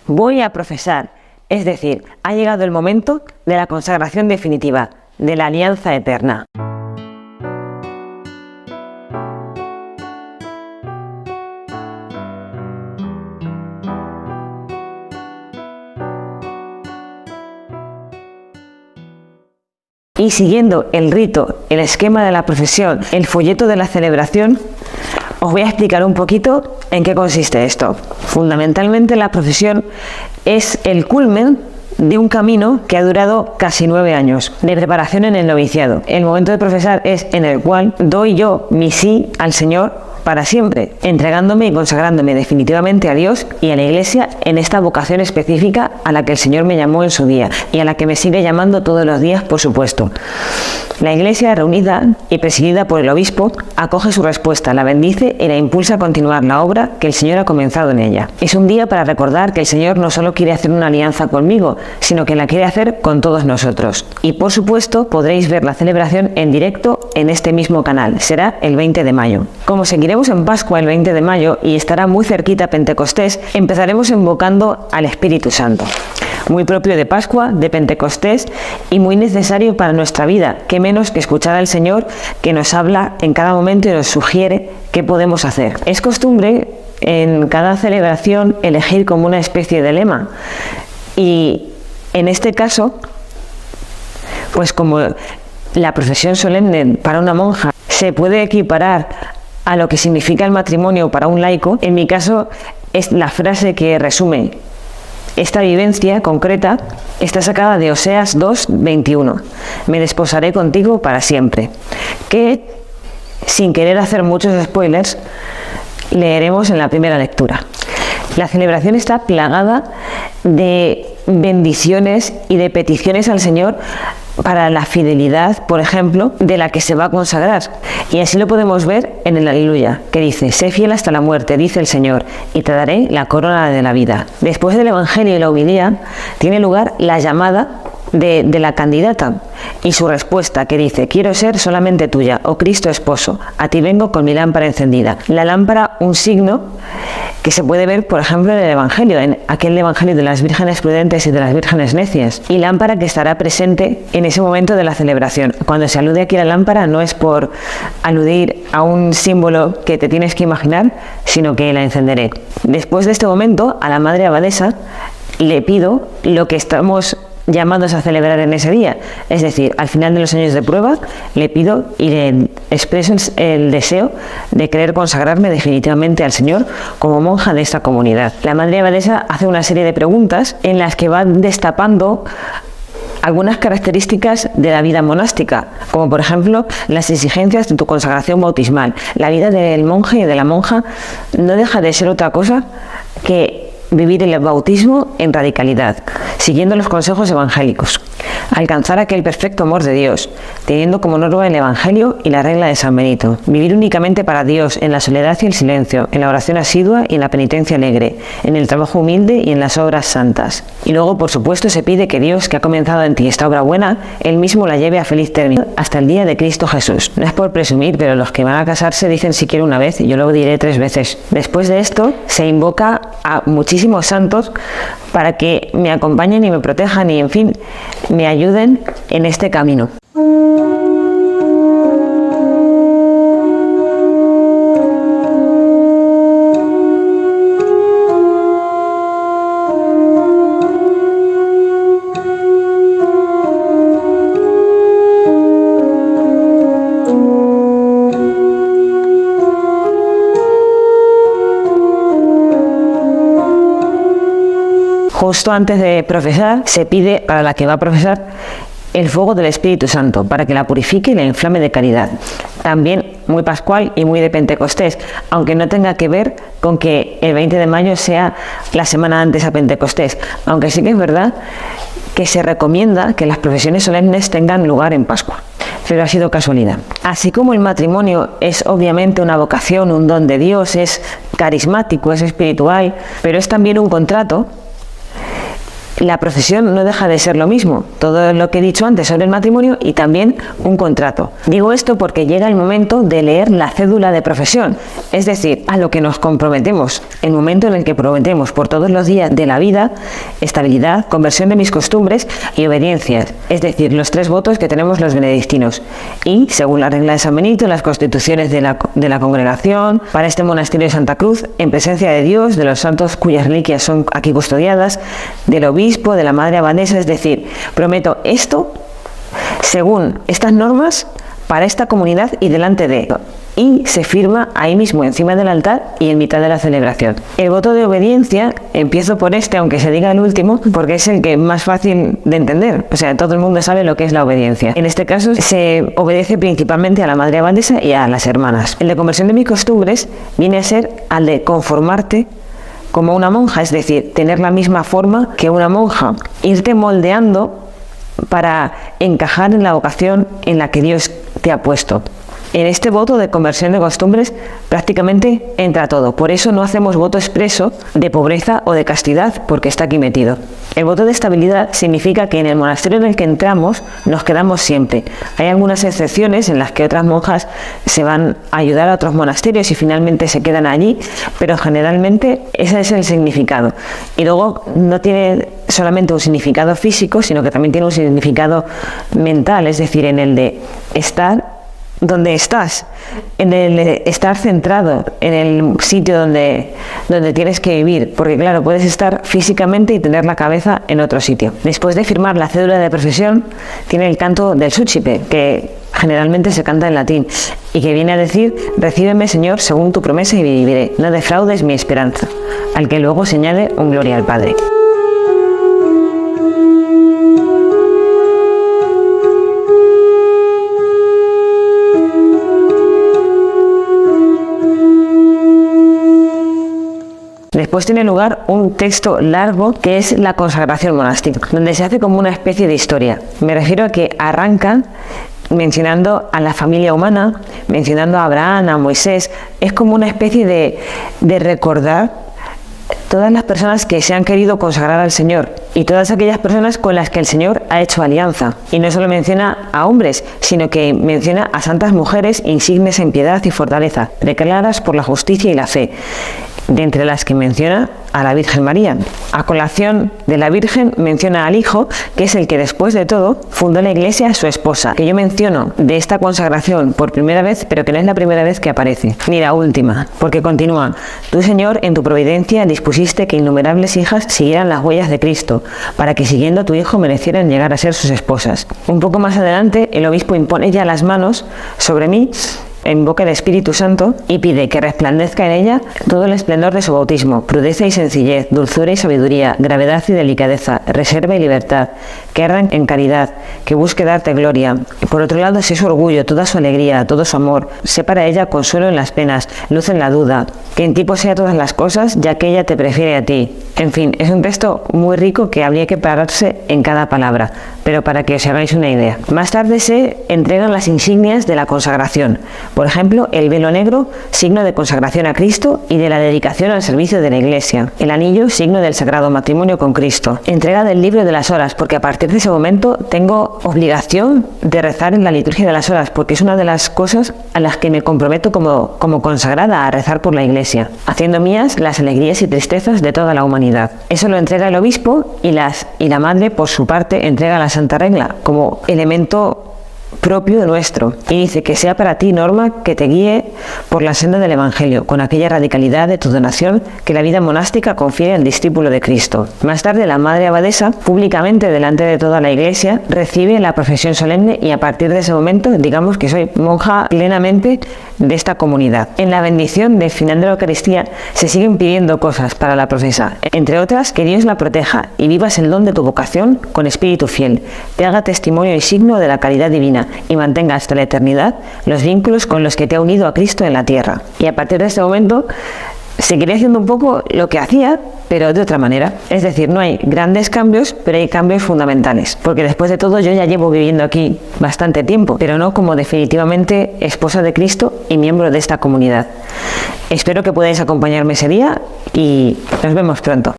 Voy a profesar, es decir, ha llegado el momento de la consagración definitiva, de la alianza eterna. Y siguiendo el rito, el esquema de la profesión, el folleto de la celebración, os voy a explicar un poquito en qué consiste esto. Fundamentalmente la profesión es el culmen de un camino que ha durado casi 9 años de preparación en el noviciado. El momento de profesar es en el cual doy yo mi sí al Señor para siempre, entregándome y consagrándome definitivamente a Dios y a la Iglesia en esta vocación específica a la que el Señor me llamó en su día y a la que me sigue llamando todos los días, por supuesto. La Iglesia, reunida y presidida por el obispo, acoge su respuesta, la bendice y la impulsa a continuar la obra que el Señor ha comenzado en ella. Es un día para recordar que el Señor no solo quiere hacer una alianza conmigo, sino que la quiere hacer con todos nosotros. Y por supuesto podréis ver la celebración en directo en este mismo canal. Será el 20 de mayo. Como seguiremos en Pascua el 20 de mayo y estará muy cerquita Pentecostés, empezaremos invocando al Espíritu Santo. Muy propio de Pascua, de Pentecostés y muy necesario para nuestra vida, que menos que escuchar al Señor que nos habla en cada momento y nos sugiere qué podemos hacer. Es costumbre en cada celebración elegir como una especie de lema y en este caso, pues como la procesión solemne para una monja se puede equiparar a lo que significa el matrimonio para un laico, en mi caso es la frase que resume esta vivencia concreta, está sacada de Oseas 2:21. Me desposaré contigo para siempre. Que, sin querer hacer muchos spoilers, leeremos en la primera lectura. La celebración está plagada de bendiciones y de peticiones al Señor para la fidelidad, por ejemplo, de la que se va a consagrar. Y así lo podemos ver en el Aleluya, que dice: sé fiel hasta la muerte, dice el Señor, y te daré la corona de la vida. Después del Evangelio y la homilía, tiene lugar la llamada de la candidata y su respuesta, que dice: quiero ser solamente tuya, oh Cristo esposo, a ti vengo con mi lámpara encendida. La lámpara, un signo que se puede ver, por ejemplo, en el Evangelio, en aquel Evangelio de las vírgenes prudentes y de las vírgenes necias, y lámpara que estará presente en ese momento de la celebración. Cuando se alude aquí a la lámpara no es por aludir a un símbolo que te tienes que imaginar, sino que la encenderé. Después de este momento, a la Madre Abadesa le pido lo que estamos llamados a celebrar en ese día, es decir, al final de los años de prueba le pido y le expreso el deseo de querer consagrarme definitivamente al Señor como monja de esta comunidad. La Madre Abadesa hace una serie de preguntas en las que va destapando algunas características de la vida monástica, como por ejemplo las exigencias de tu consagración bautismal. La vida del monje y de la monja no deja de ser otra cosa que vivir el bautismo en radicalidad, siguiendo los consejos evangélicos. Alcanzar aquel perfecto amor de Dios, teniendo como norma el Evangelio y la regla de San Benito. Vivir únicamente para Dios, en la soledad y el silencio, en la oración asidua y en la penitencia alegre, en el trabajo humilde y en las obras santas. Y luego, por supuesto, se pide que Dios, que ha comenzado en ti esta obra buena, Él mismo la lleve a feliz término, hasta el día de Cristo Jesús. No es por presumir, pero los que van a casarse dicen siquiera una vez, y yo lo diré 3 veces. Después de esto, se invoca a muchísimos santos para que me acompañen y me protejan y, en fin, me ayuden en este camino. Justo antes de profesar, se pide para la que va a profesar el fuego del Espíritu Santo, para que la purifique y la inflame de caridad. También muy pascual y muy de Pentecostés, aunque no tenga que ver con que el 20 de mayo sea la semana antes a Pentecostés, aunque sí que es verdad que se recomienda que las profesiones solemnes tengan lugar en Pascua, pero ha sido casualidad. Así como el matrimonio es obviamente una vocación, un don de Dios, es carismático, es espiritual, pero es también un contrato. La profesión no deja de ser lo mismo, todo lo que he dicho antes sobre el matrimonio y también un contrato. Digo esto porque llega el momento de leer la cédula de profesión, es decir, a lo que nos comprometemos, el momento en el que prometemos por todos los días de la vida, estabilidad, conversión de mis costumbres y obediencia, es decir, los 3 votos que tenemos los benedictinos. Y, según la regla de San Benito, las constituciones de la congregación, para este monasterio de Santa Cruz, en presencia de Dios, de los santos cuyas reliquias son aquí custodiadas, del obispo, de la madre abadesa, es decir, prometo esto según estas normas para esta comunidad y delante de... Y se firma ahí mismo, encima del altar y en mitad de la celebración. El voto de obediencia, empiezo por este, aunque se diga el último, porque es el que es más fácil de entender. O sea, todo el mundo sabe lo que es la obediencia. En este caso, se obedece principalmente a la madre abadesa y a las hermanas. El de conversión de mis costumbres viene a ser al de conformarte como una monja, es decir, tener la misma forma que una monja. Irte moldeando para encajar en la vocación en la que Dios te ha puesto. En este voto de conversión de costumbres prácticamente entra todo. Por eso no hacemos voto expreso de pobreza o de castidad, porque está aquí metido. El voto de estabilidad significa que en el monasterio en el que entramos nos quedamos siempre. Hay algunas excepciones en las que otras monjas se van a ayudar a otros monasterios y finalmente se quedan allí, pero generalmente ese es el significado. Y luego no tiene solamente un significado físico, sino que también tiene un significado mental, es decir, en el de estar donde estás, en el estar centrado en el sitio donde tienes que vivir, porque claro, puedes estar físicamente y tener la cabeza en otro sitio. Después de firmar la cédula de profesión, tiene el canto del súcipe, que generalmente se canta en latín, y que viene a decir: recíbeme, Señor, según tu promesa y viviré, no defraudes mi esperanza, al que luego se añade un gloria al Padre. Después tiene lugar un texto largo que es la consagración monástica, donde se hace como una especie de historia. Me refiero a que arranca mencionando a la familia humana, mencionando a Abraham, a Moisés. Es como una especie de recordar todas las personas que se han querido consagrar al Señor y todas aquellas personas con las que el Señor ha hecho alianza. Y no solo menciona a hombres, sino que menciona a santas mujeres insignes en piedad y fortaleza, declaradas por la justicia y la fe, de entre las que menciona a la Virgen María. A colación de la Virgen menciona al Hijo, que es el que después de todo fundó la Iglesia, su esposa, que yo menciono de esta consagración por primera vez, pero que no es la primera vez que aparece, ni la última, porque continúa: tú, Señor, en tu providencia dispusiste que innumerables hijas siguieran las huellas de Cristo, para que siguiendo a tu Hijo merecieran llegar a ser sus esposas. Un poco más adelante, el obispo impone ya las manos sobre mí en boca del Espíritu Santo y pide que resplandezca en ella todo el esplendor de su bautismo, prudeza y sencillez, dulzura y sabiduría, gravedad y delicadeza, reserva y libertad, que ardan en caridad, que busque darte gloria. Y por otro lado, sé su orgullo, toda su alegría, todo su amor, sé para ella consuelo en las penas, luz en la duda, que en ti posea todas las cosas, ya que ella te prefiere a ti. En fin, es un texto muy rico que habría que pararse en cada palabra, pero para que os hagáis una idea. Más tarde se entregan las insignias de la consagración. Por ejemplo, el velo negro, signo de consagración a Cristo y de la dedicación al servicio de la Iglesia. El anillo, signo del sagrado matrimonio con Cristo. Entrega del libro de las horas, porque a partir de ese momento tengo obligación de rezar en la liturgia de las horas, porque es una de las cosas a las que me comprometo como consagrada, a rezar por la Iglesia, haciendo mías las alegrías y tristezas de toda la humanidad. Eso lo entrega el obispo y la madre, por su parte, entrega la Santa Regla como elemento propio de nuestro, y dice que sea para ti norma que te guíe por la senda del Evangelio, con aquella radicalidad de tu donación que la vida monástica confiere al discípulo de Cristo. Más tarde, la madre abadesa, públicamente delante de toda la Iglesia, recibe la profesión solemne y a partir de ese momento, digamos que soy monja plenamente de esta comunidad. En la bendición del final de la Eucaristía se siguen pidiendo cosas para la profesa, entre otras, que Dios la proteja y vivas el don de tu vocación con espíritu fiel, te haga testimonio y signo de la caridad divina y mantenga hasta la eternidad los vínculos con los que te ha unido a Cristo en la tierra. Y a partir de este momento seguiré haciendo un poco lo que hacía, pero de otra manera. Es decir, no hay grandes cambios, pero hay cambios fundamentales, porque después de todo yo ya llevo viviendo aquí bastante tiempo, pero no como definitivamente esposa de Cristo y miembro de esta comunidad. Espero que podáis acompañarme ese día y nos vemos pronto.